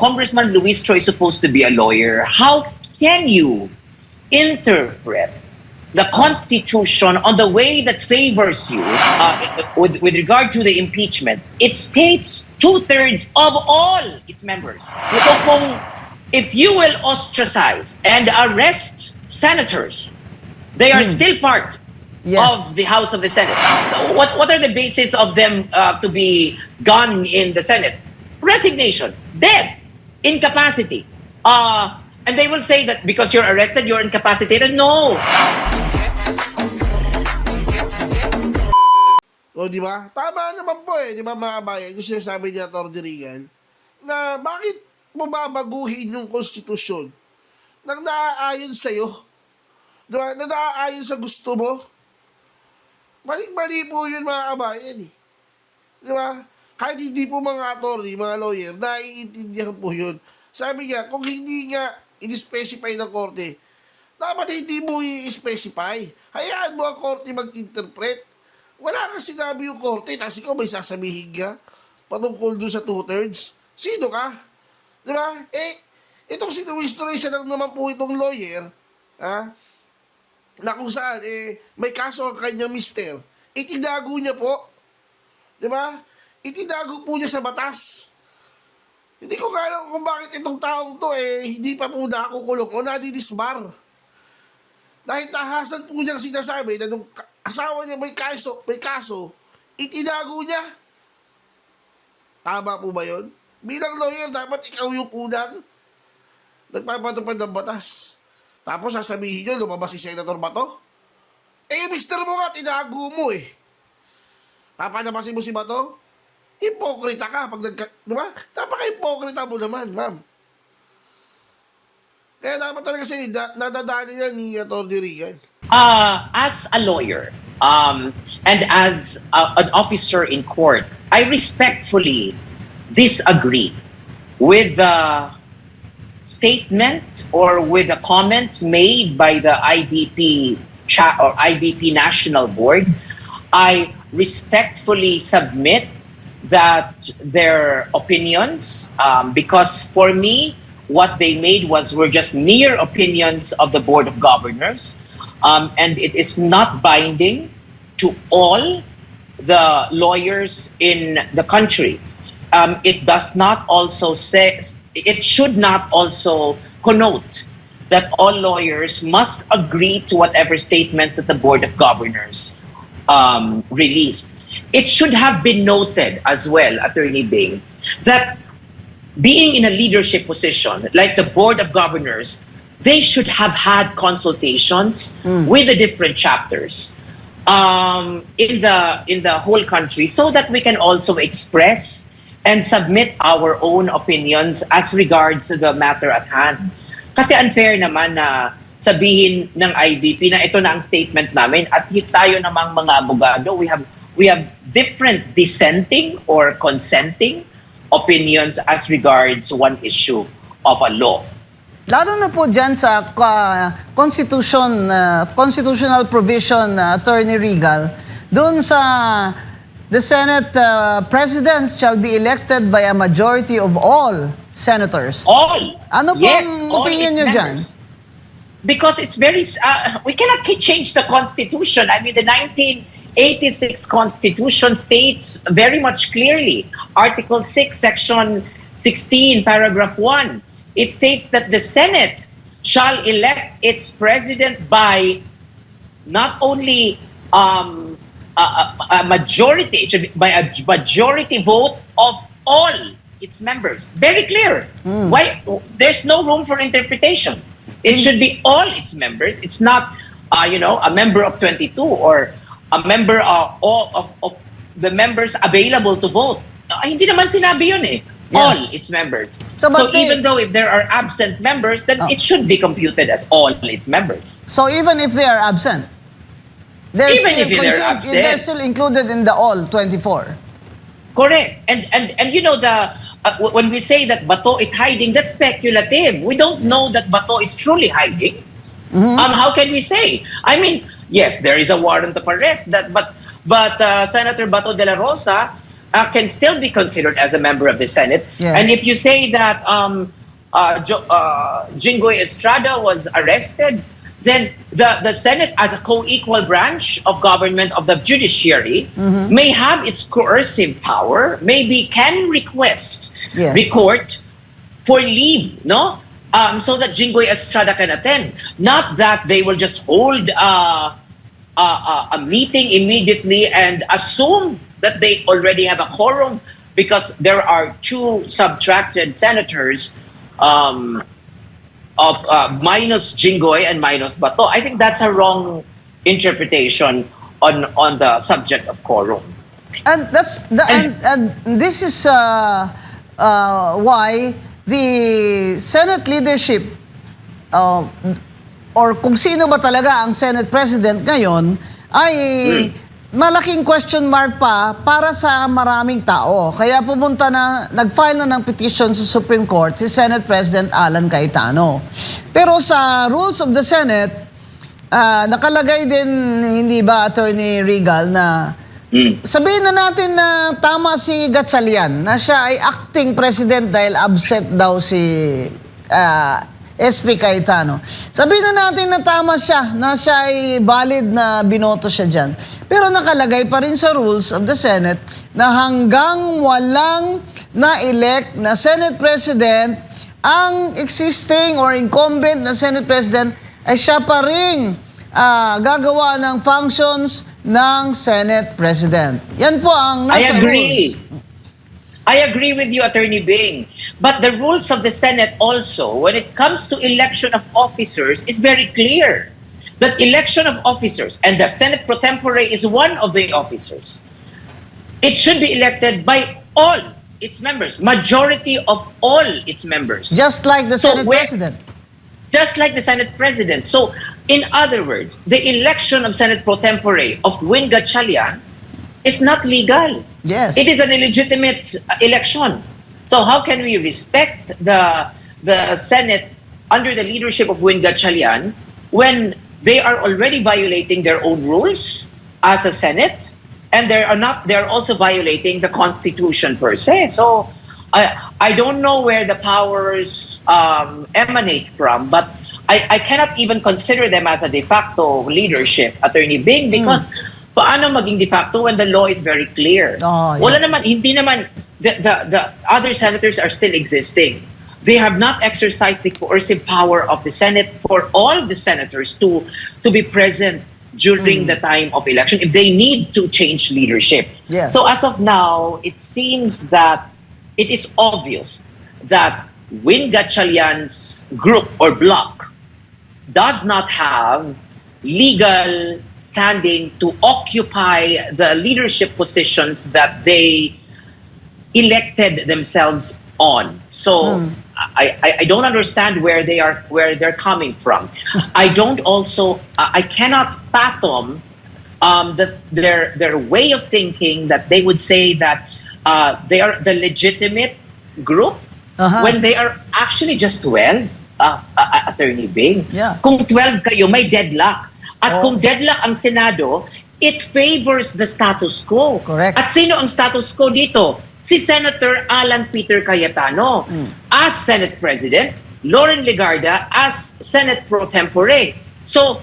Congressman Luis Troy is supposed to be a lawyer. How can you interpret the Constitution on the way that favors you with regard to the impeachment? It states 2/3 of all its members. So if you will ostracize and arrest senators, they are still part of the House of the Senate. So what are the basis of them to be gone in the Senate? Resignation, death, incapacity. And they will say that because you're arrested, you're incapacitated. No. O, di ba? Tama naman po di ba mga kabayan, yung sinasabi niya, Atty. Regan, na bakit mo babaguhin yung konstitusyon nang naaayon sa'yo? Di ba? Na naaayon sa gusto mo? Mali po yun mga kabayan Di ba? Kahit hindi po mga attorney, mga lawyer, naiintindihan po yun. Sabi niya, kung hindi nga in-specify ng korte, dapat hindi mo i-specify. Hayaan mo ang korte mag-interpret. Wala kang sinabi yung korte, tapos ikaw may sasabihin ka patungkol doon sa 2/3. Sino ka? Di ba? Itong si Luis Troy, isa lang naman po itong lawyer, na kung saan, may kaso ang kanyang mister, itinago niya po. Di ba? Itinago po niya sa batas. Hindi ko alam kung bakit itong taong to, hindi pa po nakukulong o nadidisbar. Dahil tahasan po niyang sinasabi na nung asawa niya may kaso, itinago niya. Tama po ba yun? Bilang lawyer, dapat ikaw yung unang nagpapatupad ng batas. Tapos sasabihin niyo, lumabas si Senator Bato? Mister mo nga, tinago mo Papanabasin mo si Bato? Hipokrita ka pag diba? Napaka-hipokrita mo naman, ma'am. Kaya dapat talaga sa'yo, nadadali yan ni Atty. Regan. As a lawyer, and as an officer in court, I respectfully disagree with the statement or with the comments made by the IBP or IBP National Board. I respectfully submit that their opinions, because for me, what they made were just mere opinions of the Board of Governors, and it is not binding to all the lawyers in the country. It does not also say, it should not also connote that all lawyers must agree to whatever statements that the Board of Governors released. It should have been noted as well, Attorney Bing, that being in a leadership position like the Board of Governors, they should have had consultations with the different chapters in the whole country, so that we can also express and submit our own opinions as regards to the matter at hand. Kasi unfair naman na sabihin ng IBP na ito na ang statement namin at tayo namang mga abogado, we have different dissenting or consenting opinions as regards one issue of a law. Lalo na po dyan sa constitutional provision, Attorney Regal, doon sa the Senate President shall be elected by a majority of all senators. All. Ano po Yes, ang all opinion its nyo dyan? members. Because it's very, we cannot change the Constitution. I mean, the 1986 Constitution states very much clearly, Article 6, Section 16, Paragraph 1, it states that the Senate shall elect its president by not only a majority, it should be by a majority vote of all its members. Very clear. Why? There's no room for interpretation. It should be all its members. It's not, a member of 22 or a member of all of the members available to vote. Hindi naman sinabi yun All its members. So even though if there are absent members, then it should be computed as all its members. So even if they are absent, they're still included in the all 24. Correct. And when we say that Bato is hiding, that's speculative. We don't know that Bato is truly hiding. How can we say? I mean, yes, there is a warrant of arrest, but Senator Bato de la Rosa can still be considered as a member of the Senate. Yes. And if you say that Jinggoy Estrada was arrested, then the Senate, as a co-equal branch of government of the judiciary, may have its coercive power, maybe can request Yes. the court for leave, no? So that Jinggoy Estrada can attend. Not that they will just hold a meeting immediately and assume that they already have a quorum because there are two subtracted senators of minus Jinggoy and minus Bato. I think that's a wrong interpretation on the subject of quorum. And and this is why the Senate leadership or kung sino ba talaga ang Senate President ngayon ay malaking question mark pa para sa maraming tao. Kaya nag-file na ng petition sa Supreme Court si Senate President Alan Cayetano. Pero sa rules of the Senate, nakalagay din, hindi ba, Attorney Regal, na sabihin na natin na tama si Gatchalian, na siya ay acting president dahil absent daw si SP Cayetano. Sabihin na natin na tama siya, na siya ay valid na binoto siya dyan. Pero nakalagay pa rin sa rules of the Senate na hanggang walang na-elect na Senate President, ang existing or incumbent na Senate President ay siya pa rin gagawa ng functions ng Senate President. Yan po ang nasa rules. I agree with you, Attorney Bing. But the rules of the Senate also, when it comes to election of officers, is very clear. That election of officers, and the Senate pro tempore is one of the officers, it should be elected by all its members, majority of all its members. Just like the Senate President. Just like the Senate President. So, in other words, the election of Senate pro tempore of Win Gatchalian is not legal. Yes. It is an illegitimate election. So how can we respect the Senate under the leadership of Win Gatchalian when they are already violating their own rules as a Senate, and they're also violating the Constitution per se. So I don't know where the powers emanate from, but I cannot even consider them as a de facto leadership, Attorney Bing, because paano maging de facto when the law is very clear? Oh, yeah. Wala naman, hindi naman, the other senators are still existing. They have not exercised the coercive power of the Senate for all the senators to be present during the time of election if they need to change leadership. Yes. So as of now, it seems that it is obvious that Win Gatchalian's group or bloc does not have legal standing to occupy the leadership positions that they elected themselves on. So I don't understand where they're coming from. I cannot fathom their way of thinking that they would say that they are the legitimate group when they are actually just 12, Attorney Bing. Yeah. Kung 12 kayo, may deadlock. At kung deadlock ang Senado, it favors the status quo. Correct. At sino ang status quo dito? Si Senator Alan Peter Cayetano as Senate President, Lauren Legarda as Senate pro tempore. So,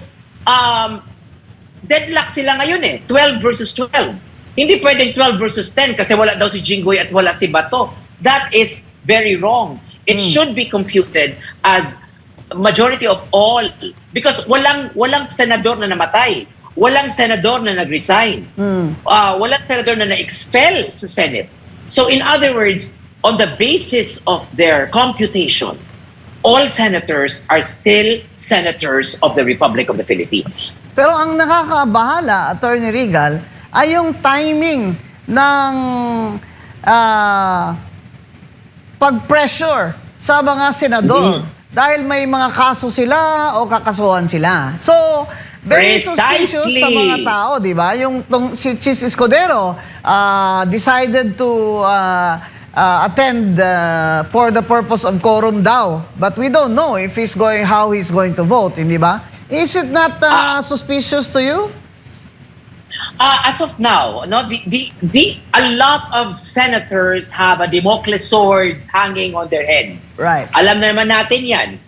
deadlock sila ngayon 12 versus 12. Hindi pwedeng 12 versus 10 kasi wala daw si Jinggoy at wala si Bato. That is very wrong. It should be computed as majority of all, because walang senador na namatay. Walang senador na nag-resign. Walang senador na na-expel sa Senate. So in other words, on the basis of their computation, all senators are still senators of the Republic of the Philippines. Pero ang nakakabahala, Attorney Regal, ay yung timing ng pag-pressure sa mga senador. Dahil may mga kaso sila o kakasuhan sila. So, very suspicious sa mga tao, di ba? Si Chis Escudero decided to attend for the purpose of quorum daw. But we don't know if how he's going to vote, hindi ba? Is it not suspicious to you? As of now, no, a lot of senators have a Damocles sword hanging on their head. Right. Alam naman natin yan.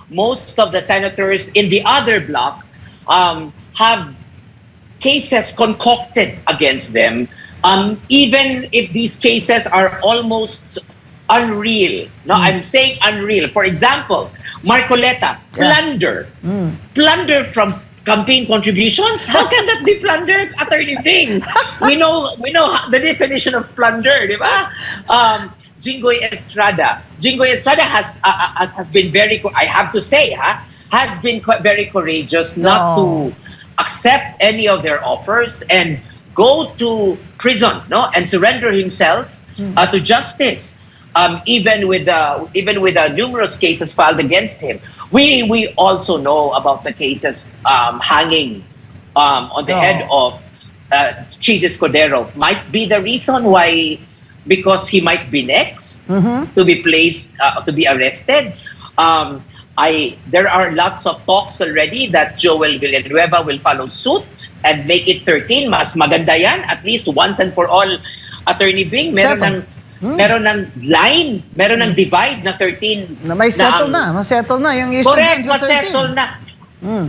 Most of the senators in the other bloc have cases concocted against them, even if these cases are almost unreal. No, I'm saying unreal. For example, Marcoleta, plunder. Plunder from campaign contributions? How can that be plunder, Attorney Bing? We know the definition of plunder, di ba? Jinggoy Estrada. Jinggoy Estrada has been very, I have to say, has been very courageous not to accept any of their offers and go to prison, no, and surrender himself to justice. Even with numerous cases filed against him. We also know about the cases hanging on the head of Chis Escudero. Might be the reason why, because he might be next to be placed, to be arrested. There are lots of talks already that Joel Villanueva will follow suit and make it 13. Mas maganda yan, at least once and for all, Attorney Bing. Meron ng line, meron ng divide na 13. Na may settle na, masettle na yung issue correct, dyan sa 13. masettle na.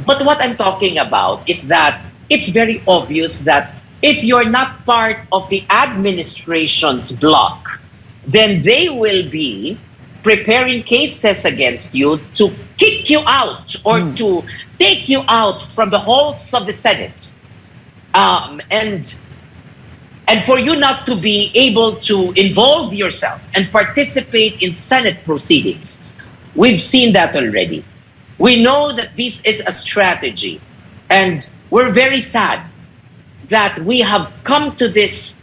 But what I'm talking about is that it's very obvious that if you're not part of the administration's block, then they will be preparing cases against you to kick you out or to take you out from the halls of the Senate. And for you not to be able to involve yourself and participate in Senate proceedings. We've seen that already. We know that this is a strategy. And we're very sad that we have come to this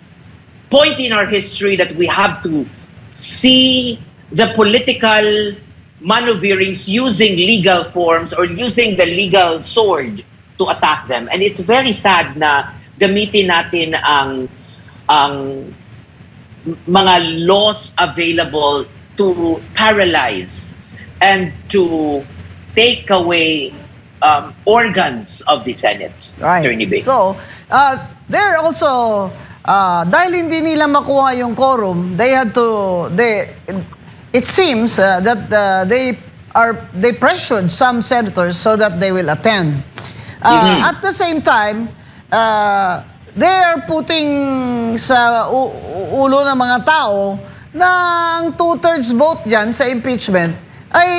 point in our history that we have to see the political maneuverings using legal forms or using the legal sword to attack them. And it's very sad na gamitin natin ang mga laws available to paralyze and to take away organs of the Senate. Right. Attorney Bing. So, they're also, dahil hindi nila makuha yung quorum, it seems that they pressured some senators so that they will attend. At the same time, they are putting sa ulo ng mga tao na ang 2/3 vote dyan sa impeachment ay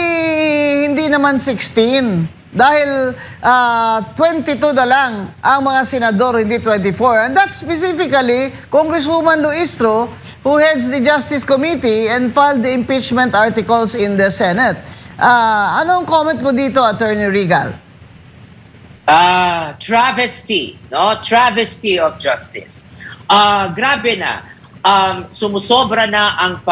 hindi naman 16. Dahil 22 na lang ang mga senador, hindi 24. And that's specifically Congresswoman Luistro, who heads the Justice Committee and filed the impeachment articles in the Senate. Anong comment mo dito, Attorney Regal? Travesty, no? Travesty of justice. Grabe na. Sumusobra na ang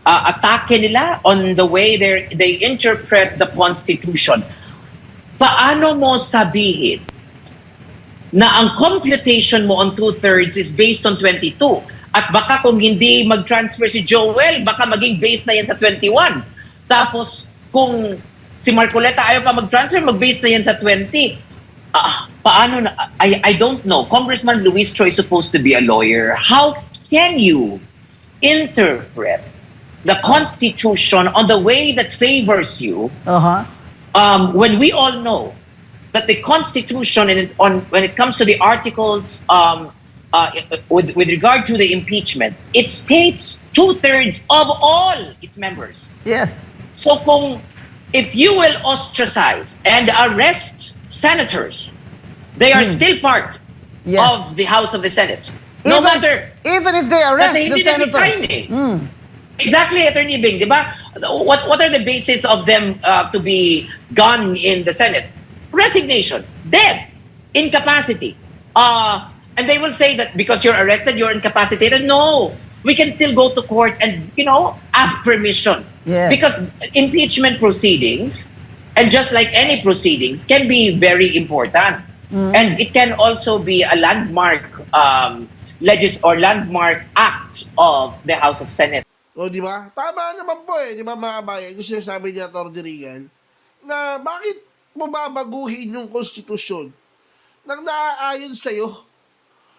atake nila on the way they interpret the Constitution. Paano mo sabihin na ang computation mo on 2/3 is based on 22? At baka kung hindi mag-transfer si Joel, baka maging based na yan sa 21. Tapos kung si Marcoleta ayaw pa mag-transfer, mag-base na yan sa 20. Paano na? I don't know. Congressman Luistro is supposed to be a lawyer. How can you interpret the Constitution on the way that favors you when we all know that the Constitution, when it comes to the articles with regard to the impeachment, it states 2/3 of all its members. Yes. So if you will ostracize and arrest senators, they are still part of the House of the Senate. No matter. Even if they arrest the senators. Exactly, Attorney Bing, di ba? What are the basis of them to be gone in the Senate? Resignation, death, incapacity. And they will say that because you're arrested, you're incapacitated. No, we can still go to court and, ask permission. Yes. Because impeachment proceedings, and just like any proceedings, can be very important. And it can also be a landmark landmark act of the House of Senate. O, di ba? Tama naman po di ba mga bayan, yung sinasabi niya, Atty. Regan, na bakit mo babaguhin yung konstitusyon nang naaayon sa'yo.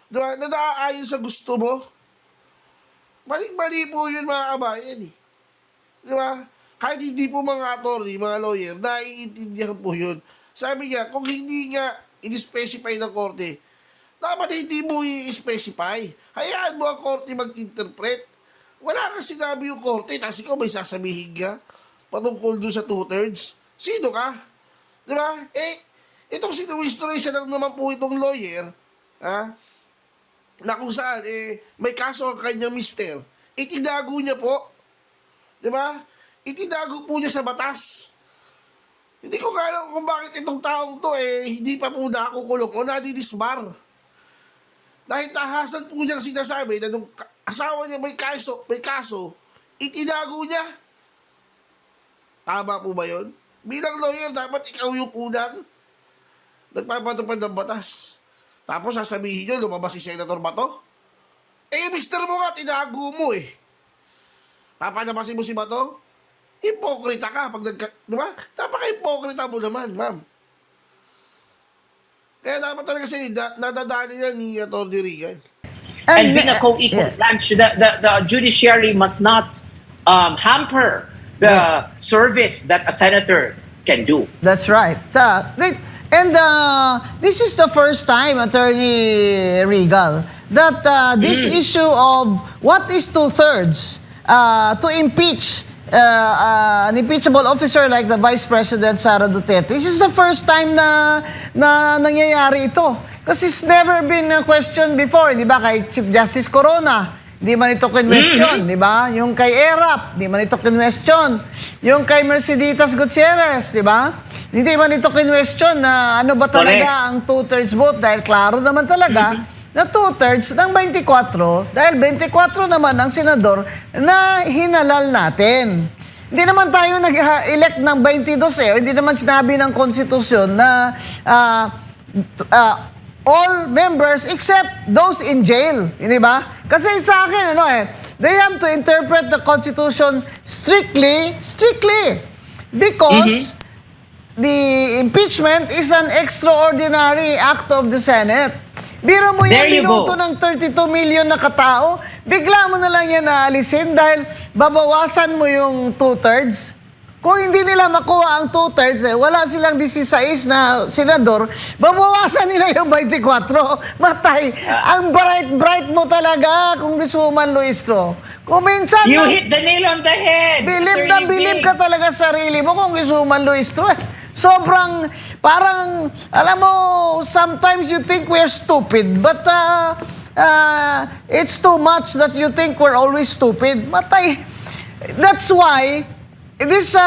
Diba? Na naaayon sa gusto mo. Mali po yun mga kabayan eh. Diba? Kahit hindi po mga attorney, mga lawyer, naiintindihan po yun. Sabi niya, kung hindi nga in-specify ng korte, dapat hindi mo i-specify. Hayaan mo ang korte mag-interpret. Wala kang sinabi yung korte, tapos ikaw may sasabihin ka patungkol doon sa 2/3. Sino ka? Diba? Itong sinuwistoresa lang naman po itong lawyer, na kung saan, may kaso ang kanyang mister, itinago niya po. Diba? Itinago po niya sa batas. Hindi ko alam kung bakit itong taong to, hindi pa po nakukulong o nadidisbar. Dahil tahasan po niyang sinasabi na nung asawa niya may kaso, itinago niya. Tama po ba yun? Bilang lawyer, dapat ikaw yung unang nagpapatupad ng batas. Tapos sasabihin nyo, lumabas si Senator Bato? Mister mo nga, tinago mo Papanabasin mo si Bato? Hipokrita ka. Diba? Napaka-hipokrita mo naman, ma'am. Kaya dapat talaga sa'yo, nadadali yan ni Atty. Regan. And being a co-equal branch, the judiciary must not hamper the service that a senator can do. That's right. This is the first time, Attorney Regal, that this issue of what is 2/3 to impeach an impeachable officer like the Vice President Sara Duterte. This is the first time na nangyayari ito. Kasi it's never been a question before, di ba? Kay Chief Justice Corona, di man ito question, di ba? Yung kay ERAP, di man ito question. Yung kay Merceditas Gutierrez, di ba? Hindi man ito question na ano ba talaga ang 2/3 vote, dahil klaro naman talaga na 2/3 ng 24, dahil 24 naman ang senador na hinalal natin. Hindi naman tayo nag-elect ng 22 hindi naman sinabi ng konstitusyon na all members except those in jail. Hindi ba? Kasi sa akin, they have to interpret the Constitution strictly, because the impeachment is an extraordinary act of the Senate. Biro mo There yung you minuto go. ng 32 million na katao, bigla mo na lang yan naalisin dahil babawasan mo yung 2/3. Kung hindi nila makuha ang 2/3, wala silang 16 na senador, babawasan nila yung 24. Matay. Ang bright mo talaga, Congresswoman Luistro. Kung minsan You hit the nail on the head. bilib na Attorney bilib Bing. ka talaga sa sarili mo, Congresswoman Luistro. Sobrang, parang, alam mo, sometimes you think we're stupid, but it's too much that you think we're always stupid. Matay. That's why, this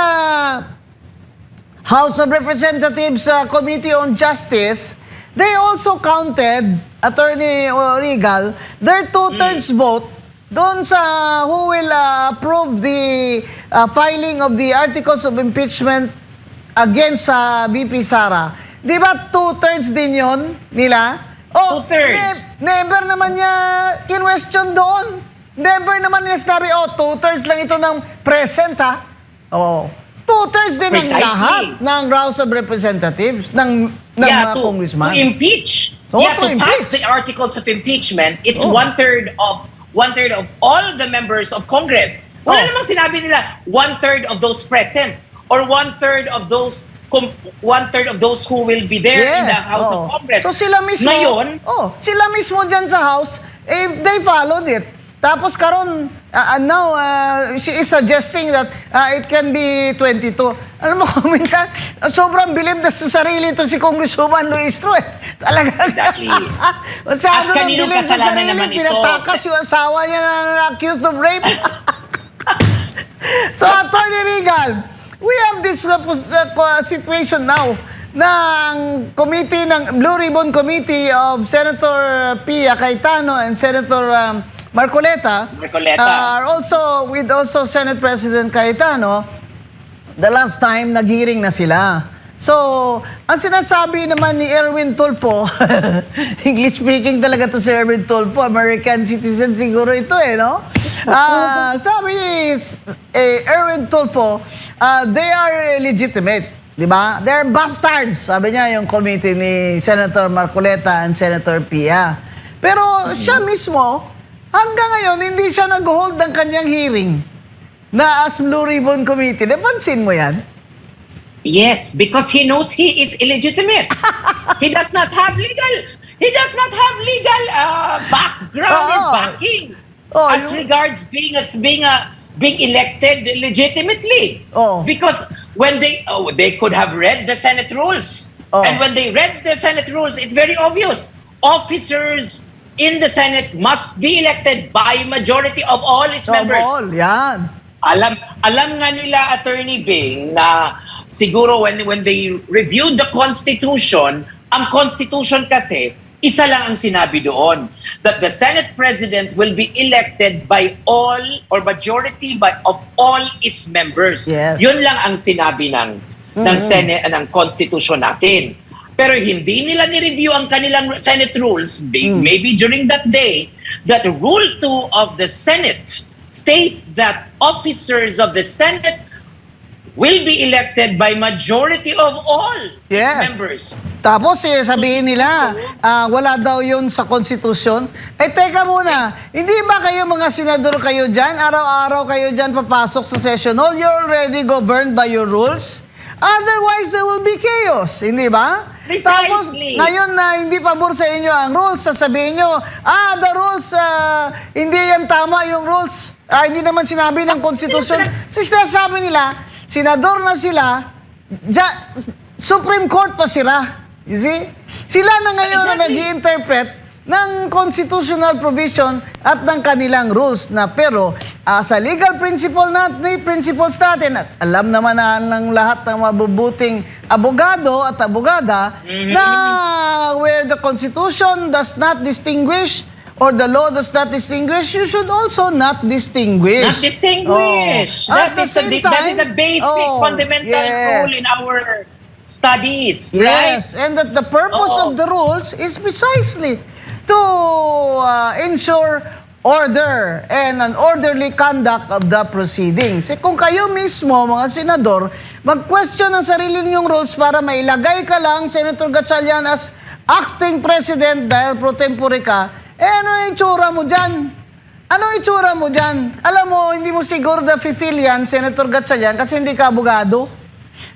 House of Representatives Committee on Justice, they also counted, Attorney Regal, their 2/3 vote doon sa who will approve the filing of the articles of impeachment against VP Sara. Di ba 2/3 din yon nila? 2/3. Never naman niya kinwestiyon doon. Never naman nila sinabi, 2/3 lang ito ng present, ha? 2/3 din ng Precisely. lahat ng House of Representatives, ng mga to congressman. impeach. Oh, to to pass impeach. the articles of impeachment, it's Oh. 1/3 of all the members of Congress. Wala Oh. namang sinabi nila 1/3 of those present or 1/3 of those who will be there in the House of Congress. So sila mismo, Ngayon, sila mismo dyan sa House, they followed it. Tapos karon now, she is suggesting that it can be 22. Alam mo, minsan, sobrang bilib na sa sarili ito si Congresswoman Luistro. Talaga. Exactly. Masyado At nang kaninong bilib sa kasalanan sarili. naman ito? Pinatakas yung asawa niya na accused of rape. So, Attorney Regal, we have this situation now ng Blue Ribbon Committee of Senator Pia Cayetano and Senator Marcoleta are also with Senate President Cayetano. The last time nag-hearing na sila. So, ang sinasabi naman ni Erwin Tulfo, English speaking talaga to si Erwin Tulfo, American citizen siguro ito no? Sabi ni Erwin Tulfo, they are legitimate. Di ba? They're bastards, sabi niya yung committee ni Senator Marcoleta and Senator Pia. Pero siya mismo, hanggang ngayon, hindi siya nag-hold ng kanyang hearing na as Blue Ribbon Committee. Napansin mo yan? Yes, because he knows he is illegitimate. He does not have legal background and Oo. backing Oo, as yung- regards being elected legitimately. Oo. Because when they could have read the Senate rules. Oo. And when they read the Senate rules, it's very obvious. Officers in the Senate must be elected by majority of all its members. All, yan. Alam nga nila, Attorney Bing, na siguro when they reviewed the Constitution, ang Constitution kasi, isa lang ang sinabi doon, that the Senate President will be elected by all or majority of all its members. Yes. Yun lang ang sinabi ng Senate, ng Constitution natin. Pero hindi nila ni-review ang kanilang Senate rules, maybe during that day, that Rule 2 of the Senate states that officers of the Senate will be elected by majority of all Yes. members. Tapos sabihin nila, wala daw yun sa konstitusyon. Eh teka muna, hindi ba kayo mga senador kayo dyan? Araw-araw kayo dyan papasok sa session hall? You're already governed by your rules? Otherwise, there will be chaos. Hindi ba? Precisely. Tapos, ngayon na hindi pabor sa inyo ang rules, sasabihin nyo, the rules, hindi yan tama yung rules. Hindi naman sinabi ng konstitusyon. So, sinasabi nila, senador na sila, Supreme Court pa sila. You see? Sila na ngayon na nag-i-interpret ng constitutional provision at ng kanilang rules na pero sa legal principles natin at alam naman na ng lahat ng mabubuting abogado at abogada na where the constitution does not distinguish or the law does not distinguish, you should also not distinguish. Not distinguish. Oh. At the same that time, is a basic fundamental rule in our studies, right? Yes, and that the purpose Oo. of the rules is precisely to ensure order and an orderly conduct of the proceedings. Kung kayo mismo, mga senador, mag-question ng sarili ninyong rules para mailagay ka lang, Senator Gatchalian, as acting president dahil pro tempore ka, ano yung itsura mo dyan? Ano itsura mo dyan? Alam mo, hindi mo siguro na-fulfill yan, Senator Gatchalian, kasi hindi ka abogado.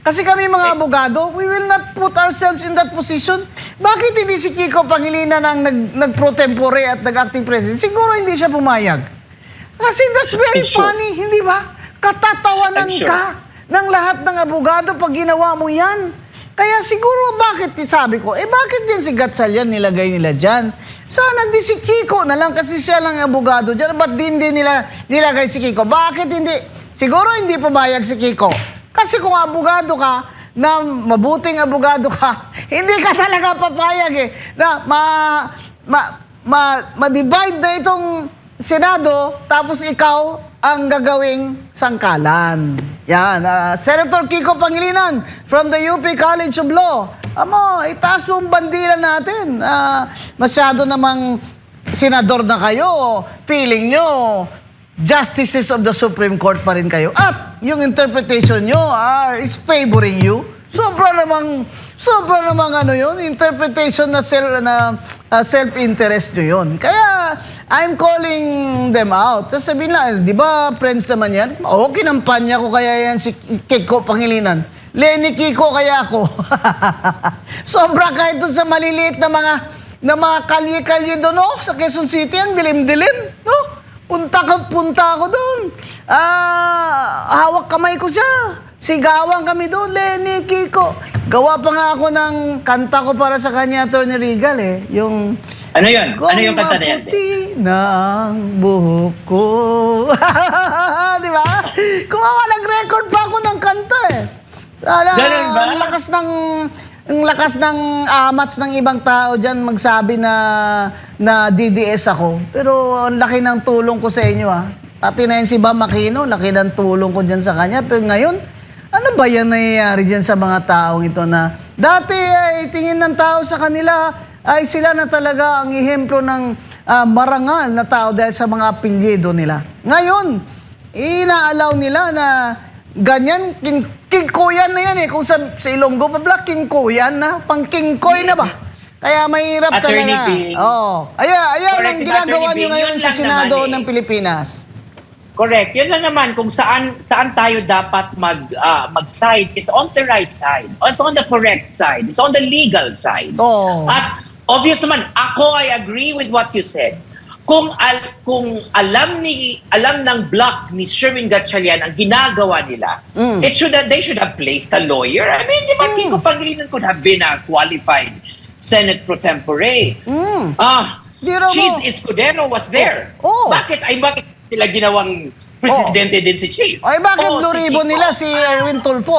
Kasi kami mga abogado, we will not put ourselves in that position. Bakit hindi si Kiko Pangilinan ang nag-pro tempore at nag-acting president? Siguro hindi siya pumayag. Kasi that's very I'm sure. funny, hindi ba? Katatawanan I'm sure. ka ng lahat ng abogado pag ginawa mo yan. Kaya siguro bakit, sabi ko, bakit din si Gatchalian nilagay nila dyan? Sana di si Kiko na lang kasi siya lang abogado dyan. Ba't din nila nilagay si Kiko? Bakit hindi? Siguro hindi pumayag si Kiko. Kasi kung abogado ka, na mabuting abogado ka, hindi ka talaga papayag na ma-divide na itong Senado, tapos ikaw ang gagawing sangkalan. Yan, Senator Kiko Pangilinan from the UP College of Law. Itaas mo ang bandila natin. Masyado namang senador na kayo, feeling nyo, justices of the Supreme Court pa rin kayo. At yung interpretation nyo is favoring you. Sobra namang interpretation na self-interest nyo yun. Kaya, I'm calling them out. Tapos sabihin lang, di ba, friends naman yan? Kinampanya ko kaya yan si Kiko Pangilinan. Lenny Kiko kaya ako. Sobra kahit doon sa maliliit na mga kalye-kalye doon, sa Quezon City, ang dilim-dilim, no? Punta ako doon. Hawak kamay ko siya. Sigawan kami doon, Lenny, Kiko. Gawa pa nga ako ng kanta ko para sa kanya, Attorney Regal, Yung... Ano yun? Ano yung kanta na yan? Kung maputi na ang buhok ko. Di ba? Nag-record pa ako ng kanta, Ganun ba? Ang lakas ng amats ng ibang tao dyan magsabi na DDS ako. Pero ang laki ng tulong ko sa inyo, Pati na yun si Bam Aquino, laki ng tulong ko dyan sa kanya. Pero ngayon, ano ba yan nangyayari dyan sa mga taong ito na dati ay tingin ng tao sa kanila ay sila na talaga ang ehemplo ng marangal na tao dahil sa mga apelyido nila. Ngayon, inaalaw nila na ganyan King Kuyan na yan eh. Kung sa Ilonggo pa black, King Kuyan na. Pang King Koy na ba? Kaya mahirap Attorney talaga. Bing. Ayan Correct, ang ginagawa Attorney nyo Bing. ngayon Yun sa lang Senado naman eh. ng Pilipinas. Correct. Yun lang naman kung saan tayo dapat mag-side is on the right side. It's on the correct side. It's on the legal side. Oo. At obvious naman, I agree with what you said. Kung alam ng block ni Sherwin Gatchalian ang ginagawa nila, they should have placed a lawyer. I mean, di ba Kiko Pangilinan could have been a qualified Senate pro tempore. Biro mo. Cheese Escudero was there. Oh. Bakit nila ginawang presidente din si Cheese? Ay, bakit Oh, Blue si Ribbon Kiko. nila si Erwin Tulfo?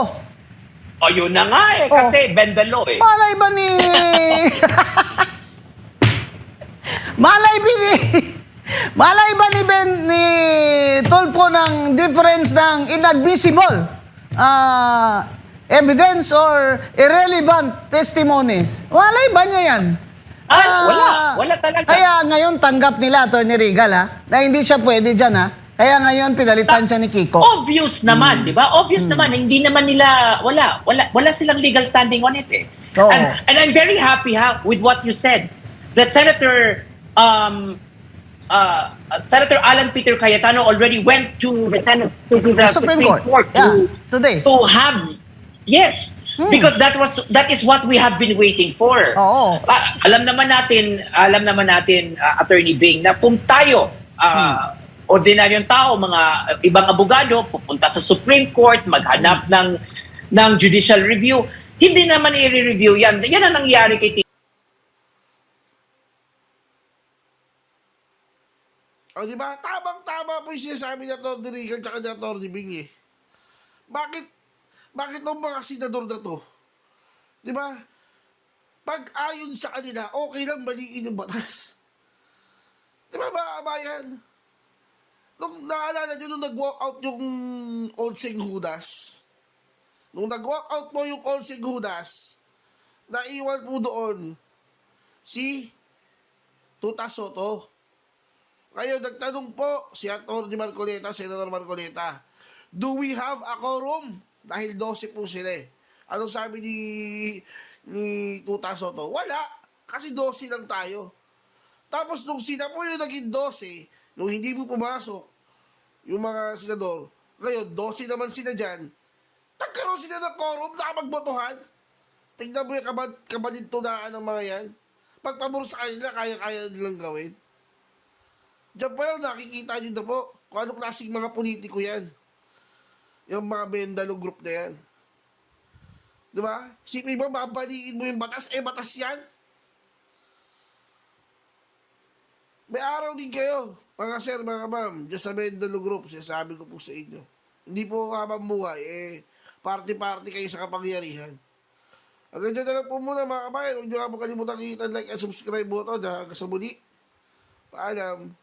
O yun na nga eh, kasi bend the law eh. Malay ba ni... Malay ba ni Tulfo ng difference ng inadmissible evidence or irrelevant testimonies? Malay ba niya yan? Wala talaga. Kaya ngayon tanggap nila, Atty. Regal, na hindi siya pwede dyan, Kaya ngayon pinalitan siya ni Kiko. Obvious naman, di ba? Obvious naman, hindi naman nila, wala silang legal standing on it eh. Oo. And I'm very happy with what you said, that Senator Alan Peter Cayetano already went to the Supreme Court today. to have, yes, because that is what we have been waiting for. Oo. Alam naman natin, Attorney Bing, na kung tayo, ordinaryong tao, mga ibang abogado, pupunta sa Supreme Court, maghanap ng judicial review, hindi naman i-review yan. Yan ang nangyari kay O, di ba? Tamang-tama po yung sinasabi ni Atty. Regan at ni Atty. Bing eh. Bakit nung mga senador na to? Di ba? Pag ayon sa kanila, okay lang maliin yung batas. Di ba mga kabayan? Nung naalala nyo nung nag-walk out yung Onseng Judas, nung nag-walk out mo yung Onseng Judas, naiwan po doon si Tuta Soto. Ngayon, nagtanong po si Atty. Marcoleta, Senator Marcoleta, do we have a quorum? Dahil 12 po sila eh. Anong sabi ni Tuta Soto? Wala, kasi 12 lang tayo. Tapos nung sila po yung naging 12, nung hindi po pumasok yung mga senador, ngayon 12 naman sila dyan, nagkaroon sila ng quorum, nakapagbotohan. Tingnan mo yung kabalintunaan ng mga yan. Pagpabor sa kanila, kaya-kaya nilang gawin. Diyan pa lang nakikita nyo na po kung anong klaseng mga politiko yan. Yung mga Bendalo group na yan. Diba? Sipin mo, mabaliin mo yung batas, batas yan. May araw din kayo, mga sir, mga ma'am, dyan sa Bendalo group, sinasabi ko po sa inyo. Hindi po habang buhay, party-party kayo sa kapangyarihan. Hanggang dyan na lang po muna mga kabayan. Huwag nyo nga po kalimutan like and subscribe button. Hanggang sa muli. Paalam.